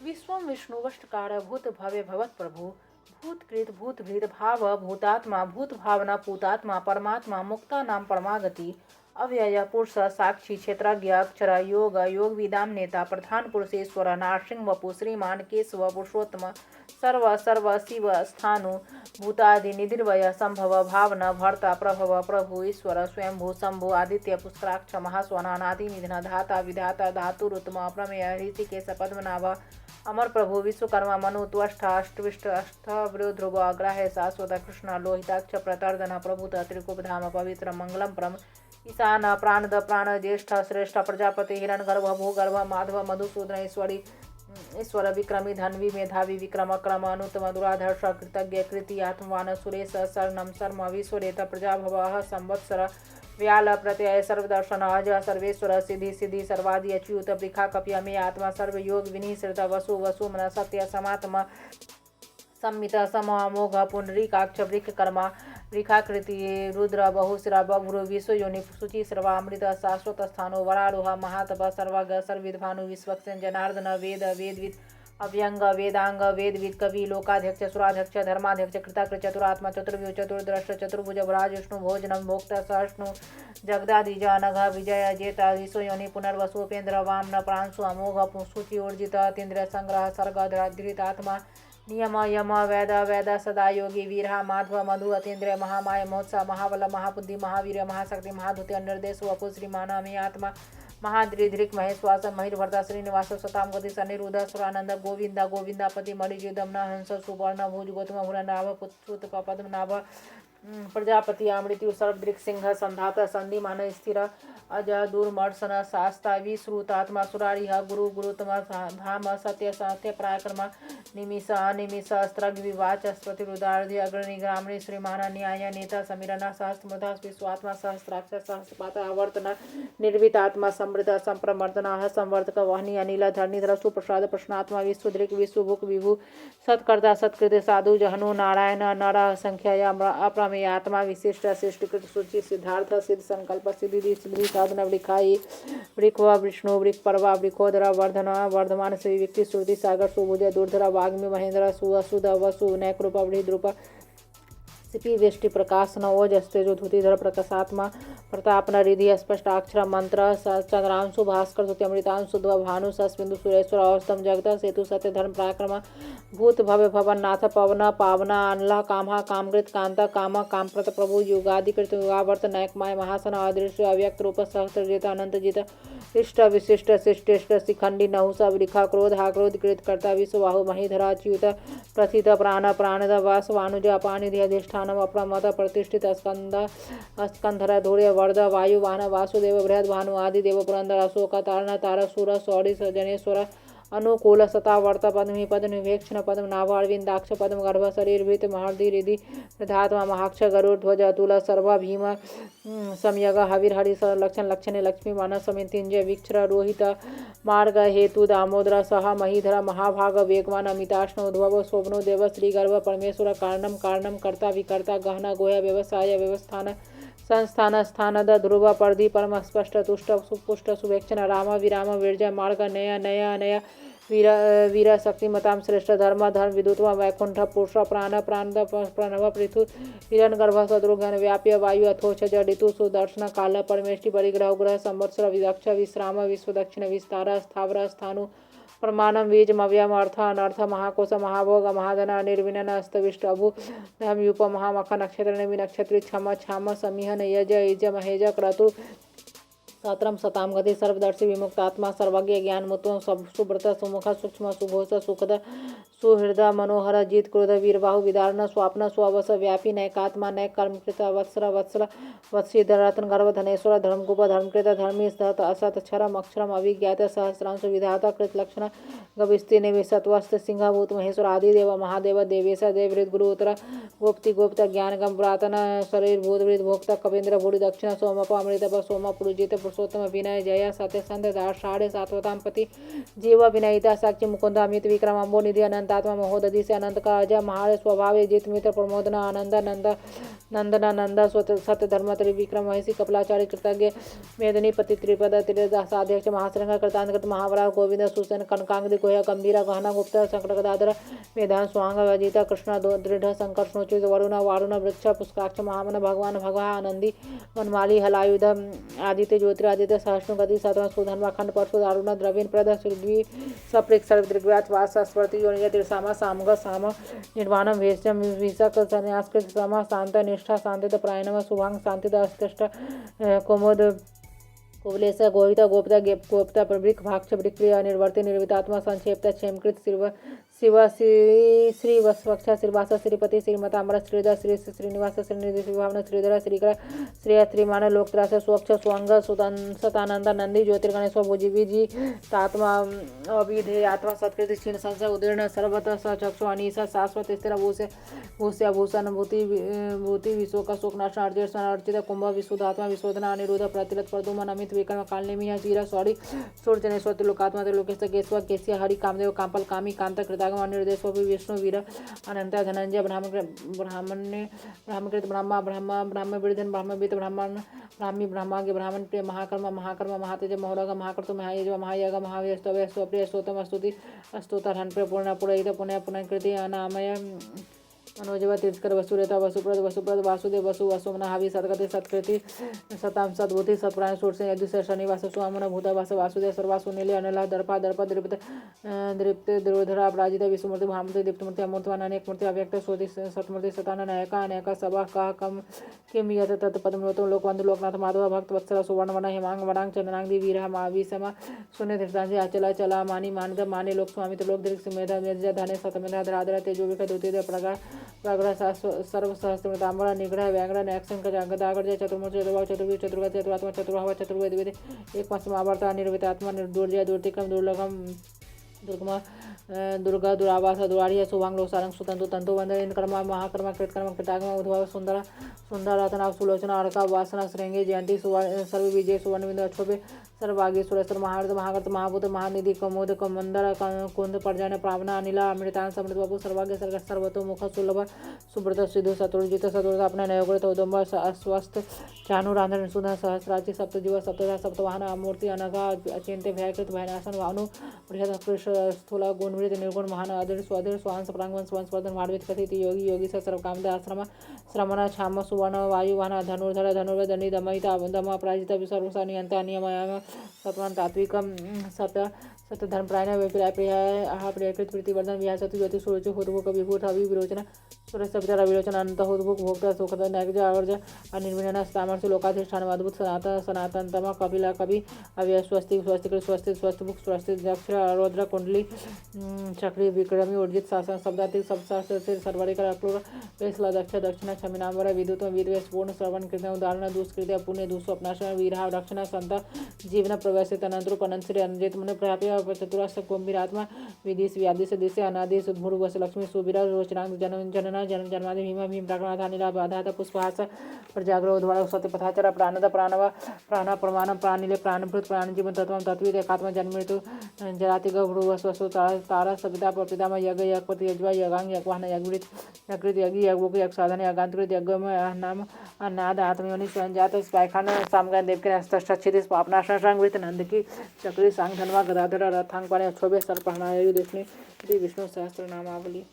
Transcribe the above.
विश्वं विष्णुवष्टकार भूत भव्य भवत प्रभु भूतकृत भूतभृत भाव भूतात्मा भूत भावना पूतात्मा परमात्मा मुक्ता नाम परमागति अव्यय पुरुष साक्षी क्षेत्रज्ञ अक्षर योग योग विदाम नेता प्रधान पुरुषेश्वर नारसिंह वपु श्रीमान केशव पुरुषोत्तम सर्व सर्व शिव स्थानु भूतादि निधिर्वय संभव भावना भर्ता प्रभव प्रभु ईश्वर स्वयंभू शंभु आदित्य पुष्कराक्ष महास्वनादि निधन धाता विधाता धातुरुत्तम अप्रमेय ऋषिकेश पद्मनाभ अमर प्रभु विश्वकर्मा मनु त्वष्टा अष्टविष्ट अष्ट ध्रुव अग्राह्य शाश्वत कृष्ण लोहिताक्ष प्रतर्दन प्रभुत त्रिकुपधाम पवित्र मंगलम परम ईशान प्राणद प्राण ज्येष्ठ श्रेष्ठ प्रजापति हिरण्यगर्भ भूगर्भ माधव मधुसूदन ईश्वर विक्रमी धन्वी मेधावी विक्रम क्रम अनुतम दुराधर्ष कृतज्ञ कृति आत्मवान सुरेश शरणम शर्म विश्वरेत प्रजाभव संवत्सर व्याल प्रत्यय सर्वदर्शन अज सर्वेश्वर सिद्धि सिद्धि सर्वादि अच्युत वृखा कप्य मे आत्मा सर्वयोग विनिश्रित वसु वसु मन सत्य समात्मा संमित समोघ पुंडरीकाक्ष वृक्ष कर्मा वृखाकृति रुद्र बहुशिरा बभ्रु विश्वयोनि शुचि सर्वामृत शाश्वत स्थानो वरारोह महातप सर्वज्ञ सर्विद्भानु विश्वक्सेन जनार्दन वेद वेदविद अव्यंग वेदांग वेदविद कवि लोकाध्यक्ष सुराध्यक्ष धर्माध्यक्ष कृताकृ चतुरात्मा चतुर्व्यू चतुर्द्रष्ट चतुर्भुज भराज विष्णु भोजनम भोक्ता सहष्णु जगदादिज अनघ विजय जेता विश्वयोनि पुनर्वसु उपेन्द्र वामन प्रांशु अमोघ शुचि ऊर्जित तीन्द्र संग्रह सर्ग धृतात्मा नियम यम वेद वेद सदा योगी वीरहा माधव मधु अतीन्द्रिय महामाय महोत्सव महाबल महाबुद्धि महावीर महाशक्ति महाधुति निर्देश वपु श्रीमाना मे आत्मा महाद्रिधृक महेश्वास महिर्भर्ता श्रीनिवास सताम गति सनिरुद्ध सुरानंद गोविंदा गोविंदापति मणिजुदम न हंस सुवर्ण भुज गौतम हुरनाभ पुत्रुत पद्मनाभ प्रजापति अमृत्यु सर्वदृक् सिंह संधात संधिमान स्थिर अज दुर्मर्शन शास्ता विश्रुतात्मा सुरारिह गुरु गुरुतम धाम सत्य सत्य पराक्रम निमिष अनिमिष स्त्रग विवाच प्रतिरुदार्धि अग्रणी ग्रामणी श्रीमान न्याय नेता समीरन सहस्रमृधा विश्वात्मा सहस्राक्ष सहस्रपात आवर्तन निर्वितात्मा समृद्ध संप्रमर्दन संवर्धक वाहनी अनिल धरणीधर सुप्रसाद प्रश्नात्मा विश्वदृक् विश्वभुक विभु सत्कर्ता सत्कृत साधु जहनु नारायण नर संख्या अप्रमेय आत्मा विशिष्ट सृष्टिकृत सूचि सिद्धार्थ सिद्ध संकल्प सिद्धि सिद्धि साधन वृखाई वृखवा विष्णु वृख परवा वृखोदर वर्धन वर्धमान श्री व्यक्ति श्रुति सागर सुभुज दुर्धर वाग्मी महेंद्र सुअसुद वसु नैकृप वृद्रूप सिपी वेष्टि प्रकाशन ओजस्तेजो धुतिधर प्रकाशात्मा प्रताप नरिधि स्पष्ट अक्षर मंत्र चंद्रांशु भास्कर धुति अमृतांशु भानु सस्बिंदु सुरेश्वर अवस्तम जगत सेतु सत्य धर्म पराक्रम भूत भव्य भवन नाथ पवन पावना अनला कामहा कामकृत कांता काम कामप्रत प्रभु युगादिकृत युगावर्त नायकमाय महासन अदृश्य अव्यक्त रूप सहस्रजित अनंत जित इष्ट विशिष्ट शिष्टेष्ट शिखंडी नहुसा वृखा क्रोध हाक्रोध कृत कर्ता विश्वबाहु महीधरा च्युत प्रथित प्राण प्राणद वास वानुज अपानिधि अधिष्ठानम अप्रमत प्रतिष्ठित स्कंधर धूर्य वर्ध वायु वाहन वासुदेव बृहद भानु आदि देव पुरंदर अशोक तारण तार सूर सौरी जनेश्वर अनुकूल सतावर्त पद्मी पद्मवेक्षण पद्मनाभ अरविंदाक्ष पद्म गर्भ शरीरभृत महर्दि रिधि धात्मा महाक्ष गरुड़ ध्वज अतुल सर्वा भीम समयग हविर्हरि लक्षण लक्षणे लक्ष्मी मानस समितिंजय वीक्षर रोहित मार्ग हेतु दामोदर सह महीधर महाभाग वेगवान अमिताष्ण उद्भव शोभनो देव श्रीगर्भ परमेश्वर कारणम कारणम कर्ता विकर्ता गहना गोय व्यवसाय व्यवस्थान संस्थान स्थानद ध्रुव परधि परम स्पष्ट तुष्ट सुपुष्ट सुवेक्षण राम विराम वीर्जय मार्ग नय नय अनय वीर वीर शक्तिमताम श्रेष्ठ धर्म धर्म विदुत्व वैकुंठ पुरुष प्राण प्राणद प्रणव पृथु हिरण्यगर्भ शत्रुघ्न व्याप्य वायु अथोच जडितु सुदर्शन काल परमेष्टि परिग्रह ग्रह संवत्सर विदक्ष विश्राम विश्वदक्षिण विस्तार स्थावर स्थानु प्रमाणम बीज मव्यम अर्थ अनर्थ महाकोश महाभोग महाधन निर्विनन अस्तविष्ट अभु धमयूप महामख नक्षत्र विनक्षत्री क्षम क्षाम समीहन यज इज महेज क्रतु सत्रम सताम गति सर्वदर्शी विमुक्तात्मा सर्वज्ञ ज्ञान मुत्व सुब्रत सुमुख सूक्ष्म सुघोष सुखद सुहृदय मनोहर जीत क्रोध वीरबाहु विदारण स्वाप्न स्ववस व्यापी नैकात्मा नैक कर्मकृत वत्सर वत्सल वत्सीधर रत्न गर्भ धनेश्वर धर्मगुप धर्मकृत धर्मी सत असत क्षरम अक्षरम अभिज्ञात सहस्रांश विधाता कृत लक्षण गविस्ती निविशत्वस्त सिंहभूत महेश्वर आदि देव महादेव देवेश देवृत गुरु उत्तर गोप्ति गोप्त ज्ञान गम पुरातन शरीर भूत वृत भोक्त कवीन्द्र भूरि दक्षिण सोमप अमृतप सोम पुरुजित पुरुषोत्तम विनय जय सत्यसंध साढ़े सात्वताम पति जीव विनयिता साक्षी मुकुंद अमित विक्रम अम्बो निधि अनंतात्मा महोदधि से अनंत का अजय महार स्वभाव जित मित्र प्रमोदना आनंद नंद नंदनानंद सत्य धर्म त्रिविक्रम महिषी कपिलाचार्य कृतज्ञ मेदनी पति त्रिपद त्रिदासाध्यक्ष महाश्रृंग कृतांत महावरा गोविंद सुसेन कनकांगि गोया गंभीरा गहना गुप्त संकट गदाधर मेधान स्वांग अजिता कृष्ण दृढ़ संकर्षणोचित वरुण वारुण वृक्ष पुष्काक्ष महामन भगवान भगवा आनंदी वनमाली हलायुध आदित्य ज्योतिरादित्य सहस्र गति सतम सुधन्वा खंड परशु दारुण द्रवीण प्रद सुरद्वी सप्रिक सर्वदृग्व्यात वास स्मृति योनिज तिरसामा सामग साम निर्वाणम वेश्यम विषक संन्यासकृत सम शांत निष्ठा शांतित प्रायणम शुभांग शांतित अस्तिष्ट कुमुद कुवलेश गोहिता गोप्ता गोप्ता प्रवृक भाक्ष वृक्रिय निर्वर्ति निर्वितात्मा संक्षेपता क्षेमकृत शिव श्री वत्सवक्षा श्रीवास श्रीपति श्रीमताम्बर श्रीधर श्री श्रीनिवास श्रीनिधि श्रीभावना श्रीधर श्रीकर श्रेय श्रीमान लोकत्रास स्वच्छ स्वंग सतानंद नंदी ज्योतिर्गणेश भुजिविजी तात्मा अविधेय आत्मा सत्कृत क्षीण संशय उदीर्ण सर्वत सचक्षु अनीसा शाश्वत स्थिर भूष्य भूषण भूति विशोक शोकनाशन अर्जुन अर्चित कुंभ विशुद्धात्मा विशोधना अनिरुद्ध प्रतिलत प्रदुमन अमित विक्रम कालनेमी चीरा सौरी सूर्यनेश्वर त्रिलोकात्मा त्रिलोकेश केशव केशिया हरि कामदेव कांपल कामी कांत कृतागम निर्देशोपि विष्णु वीर अनंत धनंजय ब्राह्मकृत ब्रह्मा ब्रह्म विर्धन ब्रह्मविद ब्राह्मी ब्रह्माग्य ब्राह्मण प्रिय महाकर्म महातेज महोरग महाकर्तु महायज महायग महाव्यस्तव्य स्वप्रिय स्तोतम स्तुति स्तोत्रहन पूर्ण पुरहित पुण्य पुनकृति अनामय मनोजव तीर्थकर वसुरेता वसुप्रद वासुदेव वसुमना हावि सतगति सत्कृति सताम सद्भूति सत्प्राण सूर्य यदुष शनिवास सुमन भूत वास वासुदेव सर्वासु नीले अनिल दर्पा दर्प दृप्त द्रोधरा अपराजित विष्णुमूर्ति भामूर्ति दीप्तमूर्ति अमूर्तवान अनेक मूर्ति अव्यक्त सोति सतमूर्ति सतान नायका अनेका सभा कह कम किम यत तत्पदमोतम लोकबंधु लोकनाथ माधव भक्त वत्सला सुवर्ण वन हिमांग वरांग चंदनांगी वीर माविसमा शून्य धीर्थांसी अचला चला मानी मानित माने लोक स्वामित लोक दीर्घ मेधा मेधा धने सतमेधा धराधरा तेजो विक द्वितीय प्रग्रह सर्व सहस्रमृतांबर निग्रह व्याघ्र नैक्षंक गदागर चतुर्मुख चतुर्भाव चतुर्भुज चतुर्गत चतुरात्मा चतुर्भाव चतुर्वेद एक आवर्ता निर्वितात्मा दुर्जय दुर्तिक्रम दुर्लभम दुर्गम दुर्गा दुरावास दुरारिय शुभांग लोसारंग सुतंतु तंतु वंदन इंद्रकर्मा महाकर्मा कृतकर्मा कृतागम उद्भव सुंदर सुंदर रत्ना सुलोचना अर्का वासना श्रेंगे जयंती सर्व विजय सुवर्ण बिंदु अक्षोभे सर्वागे सुरेश्वर महावर्त महागर्त महाभूत महानिधि कमोद कमंदर कुंद पर्जन प्रावना अनिला अमृतान समृत बाबू सर्वागे सर्ग सर्वतो मुख सुलभ सुब्रत सिद्धु सतुर्जित सतुर्थ अपना नयोगृत उदम्ब अस्वस्थ चानु रांधन सुधा सहस्राची सप्तजीव सप्तधा सप्तवाहन अमूर्ति अनघा अचिंत्य भयकृत भयनाशन भानु बृहद कृष्ण स्थूल गुणवृत निर्गुण महान अधीर स्वाधीर स्वांस प्रांगवन स्वांस वर्धन भाड़वित कथित योगी योगी सर्व कामद आश्रम श्रमण छाम सुवर्ण वायुवाहन धनुर्धर धनुर्वदनी दमयिता दम अपराजिता सर्वसा नियंता नियमयाम सत्वन तात्विकम सतधर्म प्रायण विप्राय प्रियकृत प्रीतिवर्धन विहार सतु ज्योति सूर्य होतभुक विभूत अभि विरोचन सुरसविता विरोचन अनंत होतभुक भोक्ता सुखद नैगज आवर्ज अनिर्विणन सामर्थ्य लोकाधिष्ठान अद्भुत सनातनतम कपिला कवि अव्यय स्वस्ति स्वस्तिकृत स्वस्ति स्वस्तिभुक स्वस्ति दक्ष रौद्र कुंडली चक्री विक्रमी ऊर्जित शासन शब्दातिक सबशास्त्र सर्वरिकर अक्रूर वेशला दक्ष दक्षिण क्षमिनांबर विद्युत विद्वेश पूर्ण श्रवण कृत उदाहरण दुष्कृत्य पुण्य दुस्वप्नाशन वीरहा रक्षण संत जीवन प्रवेशित अनंतरूप अनंत अनुजित मन प्राप्य चतुराष्ट गंभीरात्मा विदिश व्यादिश दिशे अनादिश भूर्वश लक्ष्मी सुबीरा रोचनांग जनना जन्मादि भीम प्राणाधानिला बाधात पुष्पहास प्रजाग्रह उद्वार सत्य पथाचर प्राणद प्राणव प्राण प्रमाण प्राणिले प्राणभृत प्राणजीवन तत्व तत्विद एकात्मा जन्मृत्यु जराति भ्रुवस्वसु तारा सविता प्रपिताम यज्ञ यज्ञपति यज्वा यज्ञांग यज्वाहन यज्ञृत यकृत यज्ञ यज्ञोक यज्ञ साधन यज्ञांतकृत यज्ञ नाम अन्नाद आत्मयोनि स्वयंजात पायखान सामगान देव के हस्तक्षित पापनाशन संगृत नंद की चक्री सांग धनवा गदाधर रथांग पाने क्षोभे सर्पहणायु विष्णु सहस्त्र नामावली।